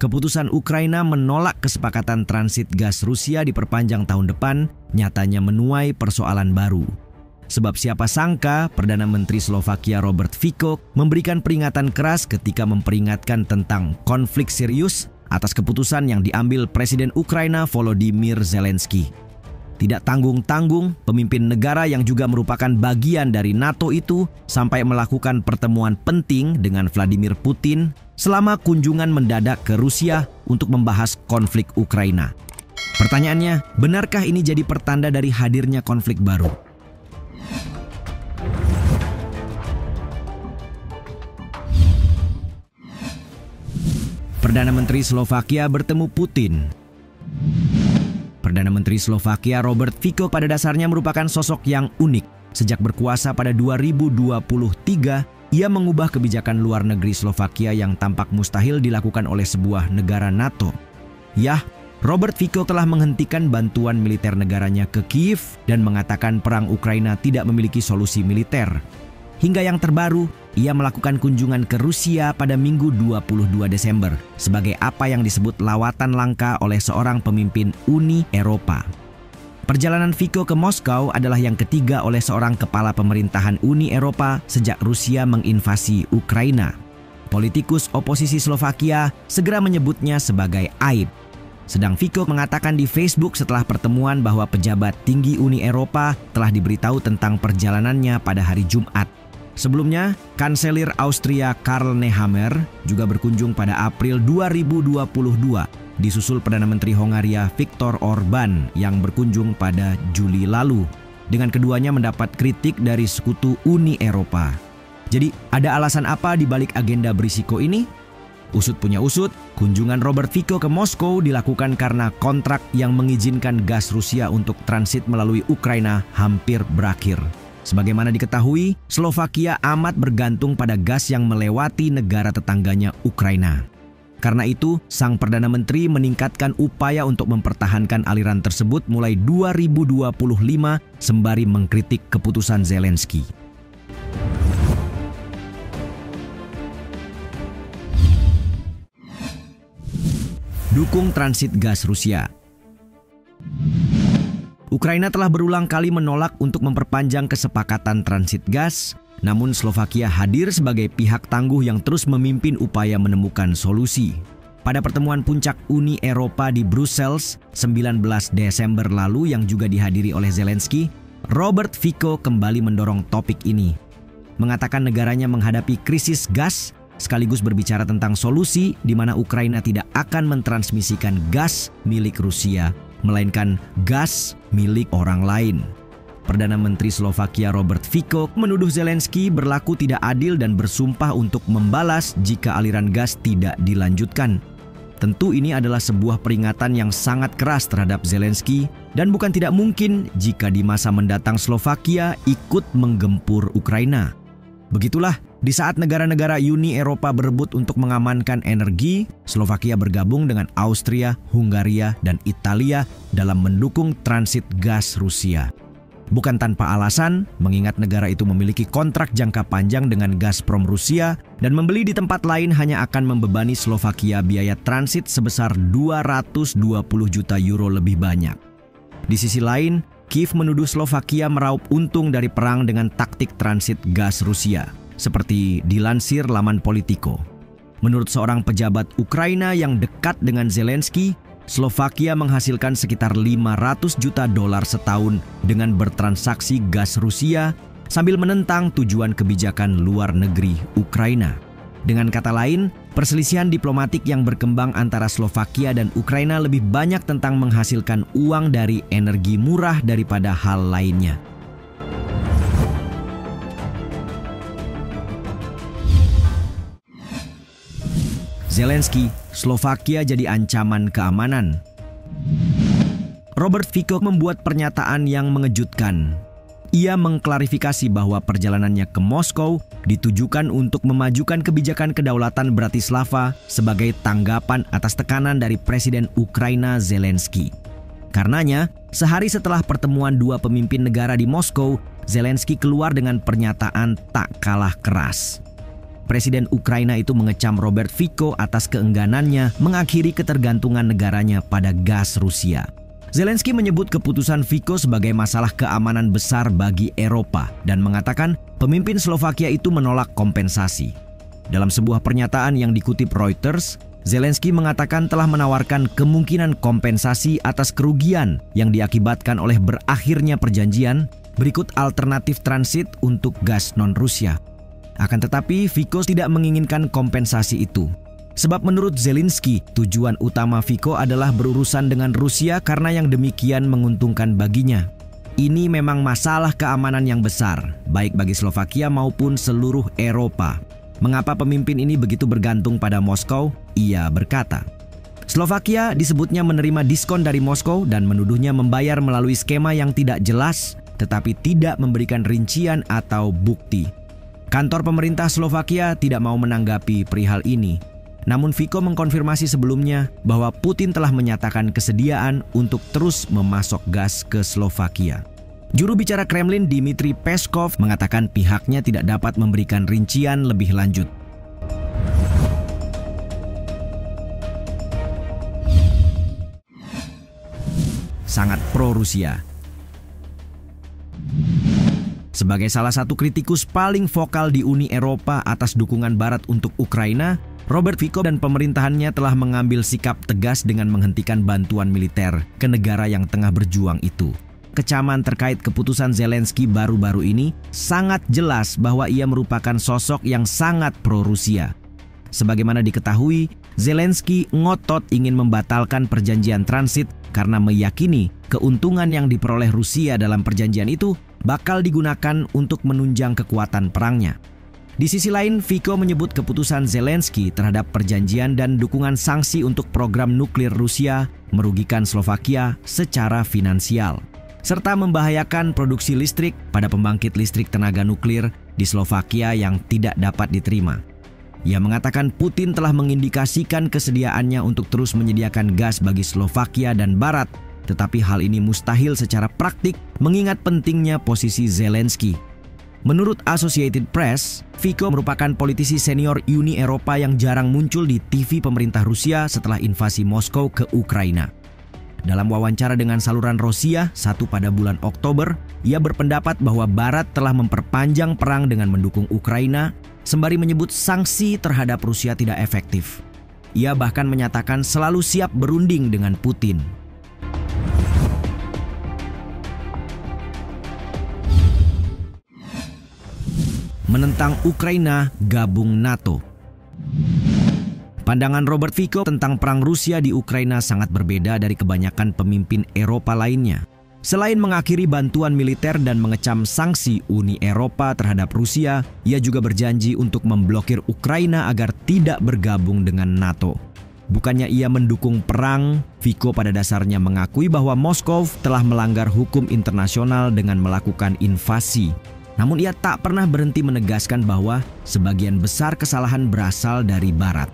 Keputusan Ukraina menolak kesepakatan transit gas Rusia diperpanjang tahun depan nyatanya menuai persoalan baru. Sebab siapa sangka Perdana Menteri Slovakia Robert Fico memberikan peringatan keras ketika memperingatkan tentang konflik serius atas keputusan yang diambil Presiden Ukraina Volodymyr Zelensky. Tidak tanggung-tanggung, pemimpin negara yang juga merupakan bagian dari NATO itu sampai melakukan pertemuan penting dengan Vladimir Putin selama kunjungan mendadak ke Rusia untuk membahas konflik Ukraina. Pertanyaannya, benarkah ini jadi pertanda dari hadirnya konflik baru? Perdana Menteri Slovakia bertemu Putin. Perdana Menteri Slovakia Robert Fico pada dasarnya merupakan sosok yang unik. Sejak berkuasa pada 2023, ia mengubah kebijakan luar negeri Slovakia yang tampak mustahil dilakukan oleh sebuah negara NATO. Yah, Robert Fico telah menghentikan bantuan militer negaranya ke Kiev dan mengatakan perang Ukraina tidak memiliki solusi militer. Hingga yang terbaru, ia melakukan kunjungan ke Rusia pada Minggu 22 Desember sebagai apa yang disebut lawatan langka oleh seorang pemimpin Uni Eropa. Perjalanan Fico ke Moskow adalah yang ketiga oleh seorang kepala pemerintahan Uni Eropa sejak Rusia menginvasi Ukraina. Politikus oposisi Slovakia segera menyebutnya sebagai aib. Sedang Fico mengatakan di Facebook setelah pertemuan bahwa pejabat tinggi Uni Eropa telah diberitahu tentang perjalanannya pada hari Jumat. Sebelumnya, Kanselir Austria Karl Nehammer juga berkunjung pada April 2022, disusul Perdana Menteri Hongaria Viktor Orban yang berkunjung pada Juli lalu. Dengan keduanya mendapat kritik dari sekutu Uni Eropa. Jadi, ada alasan apa di balik agenda berisiko ini? Usut punya usut, kunjungan Robert Fico ke Moskow dilakukan karena kontrak yang mengizinkan gas Rusia untuk transit melalui Ukraina hampir berakhir. Sebagaimana diketahui, Slovakia amat bergantung pada gas yang melewati negara tetangganya Ukraina. Karena itu, sang Perdana Menteri meningkatkan upaya untuk mempertahankan aliran tersebut mulai 2025 sembari mengkritik keputusan Zelensky. Dukung transit gas Rusia. Ukraina telah berulang kali menolak untuk memperpanjang kesepakatan transit gas, namun Slovakia hadir sebagai pihak tangguh yang terus memimpin upaya menemukan solusi. Pada pertemuan puncak Uni Eropa di Brussels 19 Desember lalu yang juga dihadiri oleh Zelensky, Robert Fico kembali mendorong topik ini. Mengatakan negaranya menghadapi krisis gas, sekaligus berbicara tentang solusi di mana Ukraina tidak akan mentransmisikan gas milik Rusia, melainkan gas milik orang lain. Perdana Menteri Slovakia Robert Fico menuduh Zelensky berlaku tidak adil dan bersumpah untuk membalas jika aliran gas tidak dilanjutkan. Tentu ini adalah sebuah peringatan yang sangat keras terhadap Zelensky dan bukan tidak mungkin jika di masa mendatang Slovakia ikut menggempur Ukraina. Begitulah, di saat negara-negara Uni Eropa berebut untuk mengamankan energi, Slovakia bergabung dengan Austria, Hungaria, dan Italia dalam mendukung transit gas Rusia. Bukan tanpa alasan, mengingat negara itu memiliki kontrak jangka panjang dengan Gazprom Rusia dan membeli di tempat lain hanya akan membebani Slovakia biaya transit sebesar 220 juta euro lebih banyak. Di sisi lain, Kiev menuduh Slovakia meraup untung dari perang dengan taktik transit gas Rusia, seperti dilansir laman Politico. Menurut seorang pejabat Ukraina yang dekat dengan Zelensky, Slovakia menghasilkan sekitar 500 juta dolar setahun dengan bertransaksi gas Rusia sambil menentang tujuan kebijakan luar negeri Ukraina. Dengan kata lain, perselisihan diplomatik yang berkembang antara Slovakia dan Ukraina lebih banyak tentang menghasilkan uang dari energi murah daripada hal lainnya. Zelensky, Slovakia jadi ancaman keamanan. Robert Fico membuat pernyataan yang mengejutkan. Ia mengklarifikasi bahwa perjalanannya ke Moskow ditujukan untuk memajukan kebijakan kedaulatan Bratislava sebagai tanggapan atas tekanan dari Presiden Ukraina Zelensky. Karenanya, sehari setelah pertemuan dua pemimpin negara di Moskow, Zelensky keluar dengan pernyataan tak kalah keras. Presiden Ukraina itu mengecam Robert Fico atas keengganannya mengakhiri ketergantungan negaranya pada gas Rusia. Zelensky menyebut keputusan Fico sebagai masalah keamanan besar bagi Eropa dan mengatakan pemimpin Slovakia itu menolak kompensasi. Dalam sebuah pernyataan yang dikutip Reuters, Zelensky mengatakan telah menawarkan kemungkinan kompensasi atas kerugian yang diakibatkan oleh berakhirnya perjanjian berikut alternatif transit untuk gas non-Rusia. Akan tetapi, Fico tidak menginginkan kompensasi itu. Sebab menurut Zelensky, tujuan utama Fico adalah berurusan dengan Rusia karena yang demikian menguntungkan baginya. Ini memang masalah keamanan yang besar, baik bagi Slovakia maupun seluruh Eropa. Mengapa pemimpin ini begitu bergantung pada Moskow? Ia berkata. Slovakia disebutnya menerima diskon dari Moskow dan menuduhnya membayar melalui skema yang tidak jelas, tetapi tidak memberikan rincian atau bukti. Kantor pemerintah Slovakia tidak mau menanggapi perihal ini. Namun Fico mengkonfirmasi sebelumnya bahwa Putin telah menyatakan kesediaan untuk terus memasok gas ke Slovakia. Juru bicara Kremlin Dmitry Peskov mengatakan pihaknya tidak dapat memberikan rincian lebih lanjut. Sangat pro-Rusia. Sebagai salah satu kritikus paling vokal di Uni Eropa atas dukungan Barat untuk Ukraina, Robert Fico dan pemerintahannya telah mengambil sikap tegas dengan menghentikan bantuan militer ke negara yang tengah berjuang itu. Kecaman terkait keputusan Zelensky baru-baru ini sangat jelas bahwa ia merupakan sosok yang sangat pro-Rusia. Sebagaimana diketahui, Zelensky ngotot ingin membatalkan perjanjian transit karena meyakini keuntungan yang diperoleh Rusia dalam perjanjian itu bakal digunakan untuk menunjang kekuatan perangnya. Di sisi lain, Fico menyebut keputusan Zelensky terhadap perjanjian dan dukungan sanksi untuk program nuklir Rusia merugikan Slovakia secara finansial, serta membahayakan produksi listrik pada pembangkit listrik tenaga nuklir di Slovakia yang tidak dapat diterima. Ia mengatakan Putin telah mengindikasikan kesediaannya untuk terus menyediakan gas bagi Slovakia dan Barat, tetapi hal ini mustahil secara praktik mengingat pentingnya posisi Zelensky. Menurut Associated Press, Fico merupakan politisi senior Uni Eropa yang jarang muncul di TV pemerintah Rusia setelah invasi Moskow ke Ukraina. Dalam wawancara dengan saluran Rosia 1 pada bulan Oktober, ia berpendapat bahwa Barat telah memperpanjang perang dengan mendukung Ukraina, sembari menyebut sanksi terhadap Rusia tidak efektif. Ia bahkan menyatakan selalu siap berunding dengan Putin. Menentang Ukraina gabung NATO. Pandangan Robert Fico tentang perang Rusia di Ukraina sangat berbeda dari kebanyakan pemimpin Eropa lainnya. Selain mengakhiri bantuan militer dan mengecam sanksi Uni Eropa terhadap Rusia, ia juga berjanji untuk memblokir Ukraina agar tidak bergabung dengan NATO. Bukannya ia mendukung perang, Fico pada dasarnya mengakui bahwa Moskow telah melanggar hukum internasional dengan melakukan invasi. Namun ia tak pernah berhenti menegaskan bahwa sebagian besar kesalahan berasal dari Barat.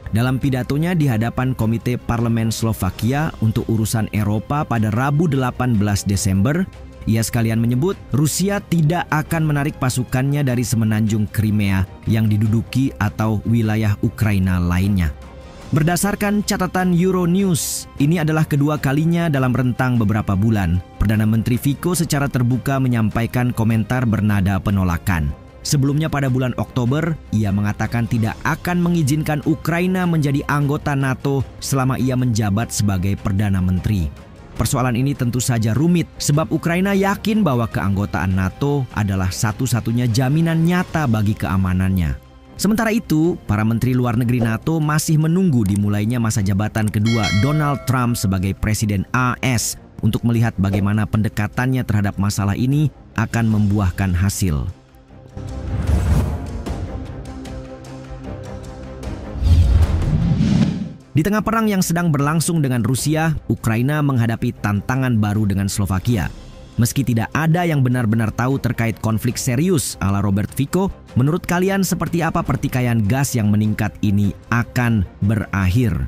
Dalam pidatonya di hadapan Komite Parlemen Slovakia untuk urusan Eropa pada Rabu 18 Desember, ia sekalian menyebut Rusia tidak akan menarik pasukannya dari semenanjung Crimea yang diduduki atau wilayah Ukraina lainnya. Berdasarkan catatan Euronews, ini adalah kedua kalinya dalam rentang beberapa bulan Perdana Menteri Fico secara terbuka menyampaikan komentar bernada penolakan. Sebelumnya pada bulan Oktober, ia mengatakan tidak akan mengizinkan Ukraina menjadi anggota NATO selama ia menjabat sebagai Perdana Menteri. Persoalan ini tentu saja rumit sebab Ukraina yakin bahwa keanggotaan NATO adalah satu-satunya jaminan nyata bagi keamanannya. Sementara itu, para menteri luar negeri NATO masih menunggu dimulainya masa jabatan kedua Donald Trump sebagai Presiden AS untuk melihat bagaimana pendekatannya terhadap masalah ini akan membuahkan hasil. Di tengah perang yang sedang berlangsung dengan Rusia, Ukraina menghadapi tantangan baru dengan Slovakia. Meski tidak ada yang benar-benar tahu terkait konflik serius ala Robert Fico, menurut kalian seperti apa pertikaian gas yang meningkat ini akan berakhir?